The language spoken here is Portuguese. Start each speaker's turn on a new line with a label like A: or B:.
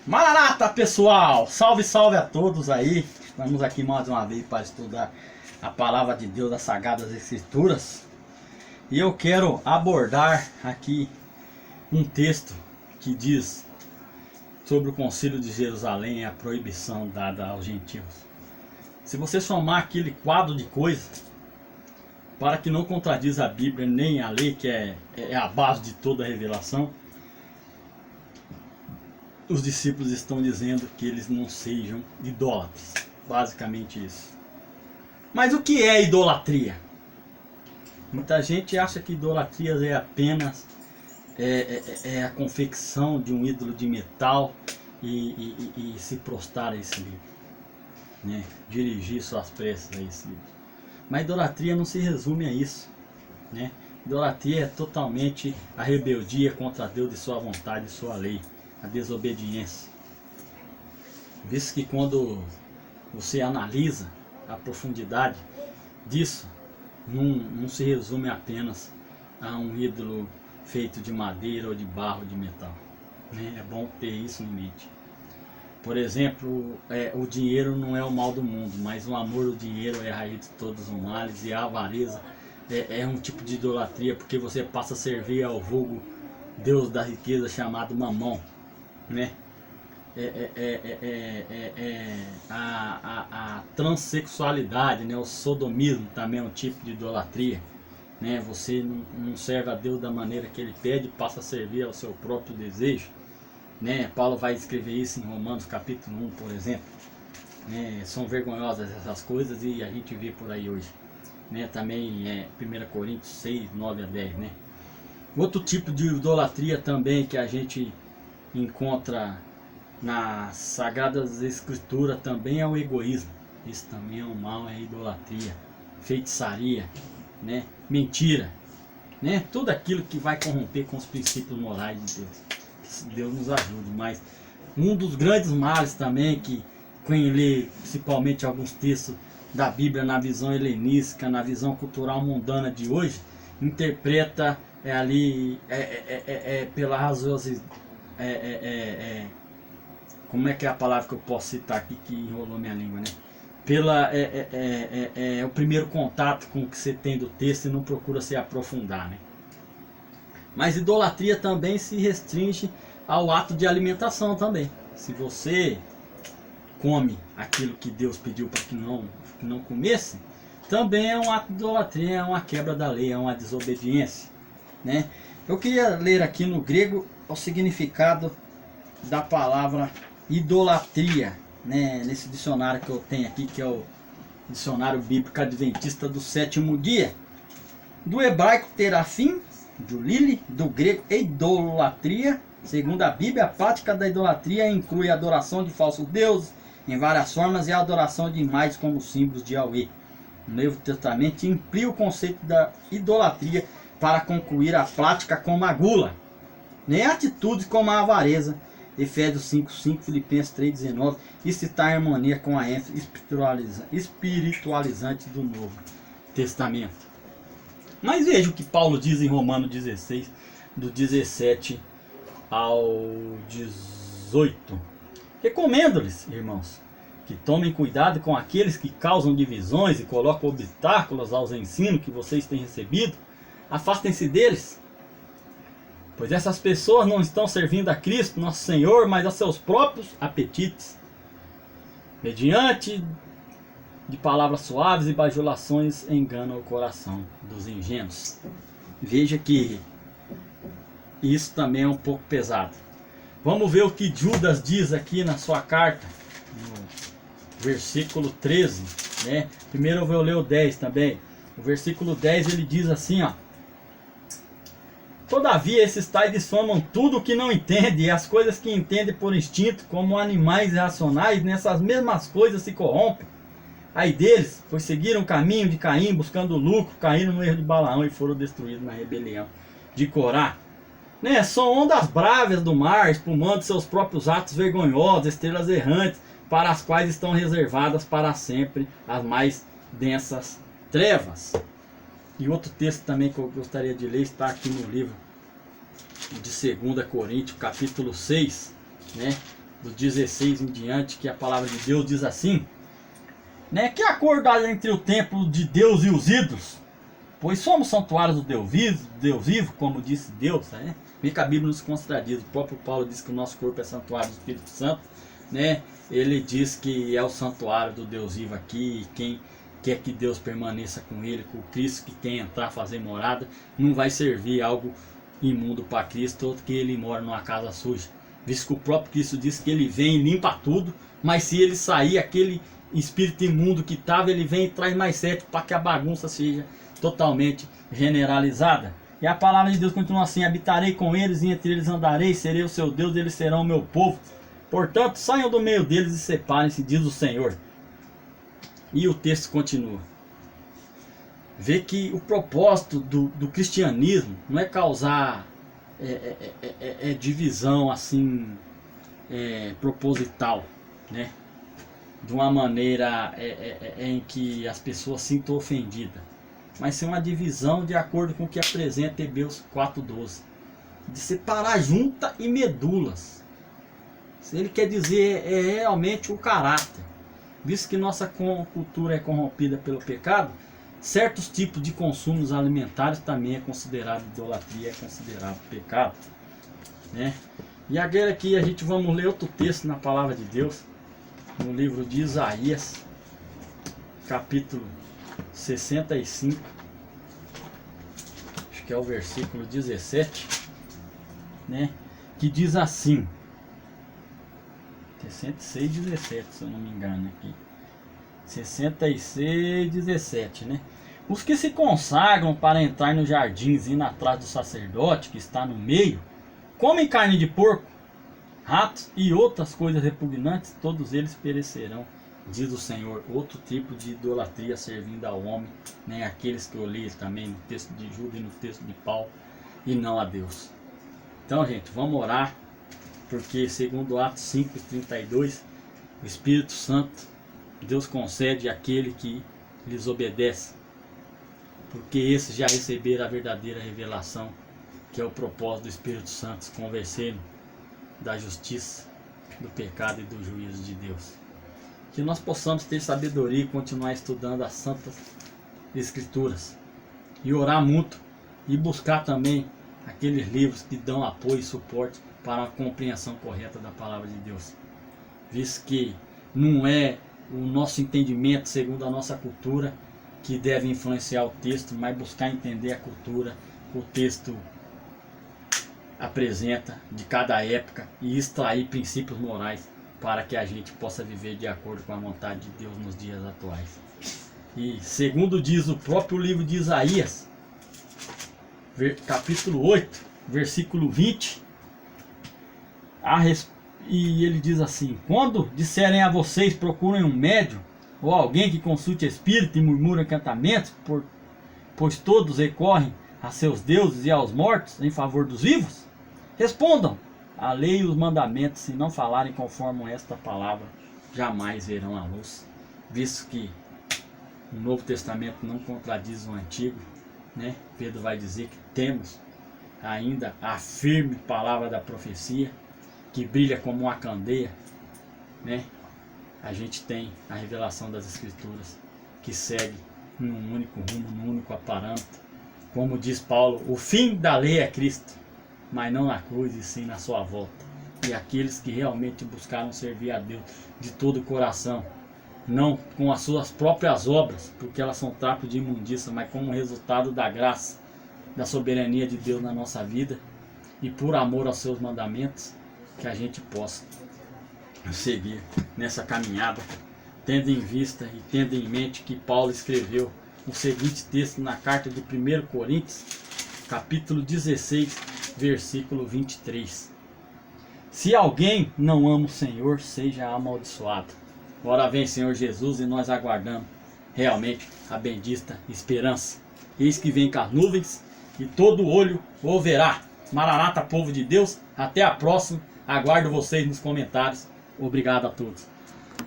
A: Maranata, pessoal! Salve, salve a todos aí! Estamos aqui mais uma vez para estudar a palavra de Deus, as Sagradas Escrituras. E eu quero abordar aqui um texto que diz sobre o Concílio de Jerusalém e a proibição dada aos gentios. Se você somar aquele quadro de coisas, para que não contradiz a Bíblia nem a lei, que é a base de toda a revelação, os discípulos estão dizendo que eles não sejam idólatras. Basicamente isso. Mas o que é idolatria? Muita gente acha que idolatria é apenas a confecção de um ídolo de metal e se prostrar a esse ídolo, né? Dirigir suas preces a esse ídolo. Mas idolatria não se resume a isso, né? Idolatria é totalmente a rebeldia contra Deus e sua vontade e sua lei, a desobediência. Visto que quando você analisa a profundidade disso, não se resume apenas a um ídolo feito de madeira ou de barro ou de metal, né? É bom ter isso em mente. Por exemplo, o dinheiro não é o mal do mundo, mas o amor ao dinheiro é a raiz de todos os males, e a avareza é um tipo de idolatria, porque você passa a servir ao vulgo Deus da riqueza chamado Mamon, né? A transexualidade, né? O sodomismo também é um tipo de idolatria, né? Você não serve a Deus da maneira que Ele pede, passa a servir ao seu próprio desejo, né? Paulo vai escrever isso em Romanos capítulo 1, por exemplo, né? São vergonhosas essas coisas e a gente vê por aí hoje, né? Também 1 Coríntios 6, 9 a 10, né? Outro tipo de idolatria também que a gente encontra nas Sagradas Escrituras também é o egoísmo. Isso também é um mal, é idolatria, feitiçaria, né? Mentira, né? Tudo aquilo que vai corromper com os princípios morais de Deus. Que Deus nos ajude. Mas um dos grandes males também, que quem lê principalmente alguns textos da Bíblia na visão helenística, na visão cultural mundana de hoje, interpreta pela razosidade, como é que é a palavra que eu posso citar aqui que enrolou minha língua, né? O primeiro contato com o que você tem do texto e não procura se aprofundar, né? Mas idolatria também se restringe ao ato de alimentação também. Se você come aquilo que Deus pediu para que não comesse, também é um ato de idolatria, é uma quebra da lei, é uma desobediência, né? Eu queria ler aqui no grego o significado da palavra idolatria, né? Nesse dicionário que eu tenho aqui, que é o Dicionário Bíblico Adventista do Sétimo Dia. Do hebraico terafim, do lili, do grego idolatria. Segundo a Bíblia, a prática da idolatria inclui a adoração de falsos deuses em várias formas e a adoração de imagens como símbolos de Yahweh. No Novo Testamento implica o conceito da idolatria para concluir a prática como a gula, nem atitudes como a avareza. Efésios 5:5, Filipenses 3:19. Isso está em harmonia com a ênfase espiritualizante do Novo Testamento. Mas veja o que Paulo diz em Romanos 16, do 17 ao 18. Recomendo-lhes, irmãos, que tomem cuidado com aqueles que causam divisões e colocam obstáculos aos ensinos que vocês têm recebido. Afastem-se deles, pois essas pessoas não estão servindo a Cristo, nosso Senhor, mas a seus próprios apetites, mediante de palavras suaves e bajulações enganam o coração dos ingênuos. Veja que isso também é um pouco pesado. Vamos ver o que Judas diz aqui na sua carta, no versículo 13, né? Primeiro eu vou ler o 10 também. O versículo 10 ele diz assim, ó: todavia esses tais difamam tudo o que não entende, e as coisas que entendem por instinto, como animais irracionais, nessas mesmas coisas se corrompem. Ai deles, pois seguiram o caminho de Caim, buscando lucro, caíram no erro de Balaão e foram destruídos na rebelião de Corá. Né? São ondas bravas do mar, espumando seus próprios atos vergonhosos, estrelas errantes, para as quais estão reservadas para sempre as mais densas trevas. E outro texto também que eu gostaria de ler está aqui no livro de 2 Coríntios, capítulo 6, né? do 16 em diante, que a palavra de Deus diz assim, né? Que acordo há entre o templo de Deus e os ídolos? Pois somos santuários do Deus vivo, como disse Deus, né? Vê que a Bíblia nos contradiz. O próprio Paulo diz que o nosso corpo é santuário do Espírito Santo, né? Ele diz que é o santuário do Deus vivo aqui, e quem quer que Deus permaneça com ele, com o Cristo que quer entrar, fazer morada, não vai servir algo imundo para Cristo, ou que ele mora numa casa suja. Visto que o próprio Cristo diz que ele vem e limpa tudo, mas se ele sair, aquele espírito imundo que estava, ele vem e traz mais 7 para que a bagunça seja totalmente generalizada. E a palavra de Deus continua assim: habitarei com eles e entre eles andarei, serei o seu Deus, eles serão o meu povo. Portanto, saiam do meio deles e separem-se, diz o Senhor. E o texto continua. Vê que o propósito do cristianismo não é causar divisão assim proposital, né? De uma maneira em que as pessoas se sintam ofendidas, mas ser uma divisão de acordo com o que apresenta Hebreus 4:12, de separar junta e medulas. Ele quer dizer realmente o caráter. Visto que nossa cultura é corrompida pelo pecado, certos tipos de consumos alimentares também é considerado idolatria, é considerado pecado, né? E agora aqui a gente vamos ler outro texto na palavra de Deus, no livro de Isaías, capítulo 65, acho que é o versículo 17, né? Que diz assim, 66, 17, se eu não me engano aqui. 66, 17, né? Os que se consagram para entrar nos jardins indo atrás do sacerdote que está no meio, comem carne de porco, ratos e outras coisas repugnantes, todos eles perecerão, diz o Senhor. Outro tipo de idolatria servindo ao homem, né? Aqueles que eu li também no texto de Judas e no texto de Paulo, e não a Deus. Então, gente, vamos orar, porque segundo Atos 5:32, o Espírito Santo Deus concede àquele que lhes obedece, porque esses já receberam a verdadeira revelação, que é o propósito do Espírito Santo, convencendo da justiça, do pecado e do juízo de Deus. Que nós possamos ter sabedoria e continuar estudando as Santas Escrituras, e orar muito, e buscar também aqueles livros que dão apoio e suporte para a compreensão correta da palavra de Deus, visto que não é o nosso entendimento segundo a nossa cultura que deve influenciar o texto, mas buscar entender a cultura que o texto apresenta de cada época e extrair princípios morais para que a gente possa viver de acordo com a vontade de Deus nos dias atuais. E segundo diz o próprio livro de Isaías, capítulo 8, versículo 20, e ele diz assim: quando disserem a vocês, procurem um médium, ou alguém que consulte espírito e murmura encantamentos, pois todos recorrem a seus deuses e aos mortos em favor dos vivos, respondam: a lei e os mandamentos, se não falarem conforme esta palavra, jamais verão a luz. Visto que o Novo Testamento não contradiz o Antigo, né? Pedro vai dizer que temos ainda a firme palavra da profecia, que brilha como uma candeia, né? A gente tem a revelação das Escrituras, que segue num único rumo, num único parâmetro. Como diz Paulo, o fim da lei é Cristo, mas não na cruz e sim na sua volta. E aqueles que realmente buscaram servir a Deus de todo o coração, não com as suas próprias obras, porque elas são trapo de imundícia, mas como resultado da graça, da soberania de Deus na nossa vida, e por amor aos seus mandamentos, que a gente possa seguir nessa caminhada, tendo em vista e tendo em mente que Paulo escreveu o seguinte texto na carta de 1 Coríntios, capítulo 16, versículo 23. Se alguém não ama o Senhor, seja amaldiçoado. Ora vem, Senhor Jesus, e nós aguardamos realmente a bendita esperança. Eis que vem com as nuvens, e todo olho o verá. Maranata, povo de Deus, até a próxima. Aguardo vocês nos comentários. Obrigado a todos.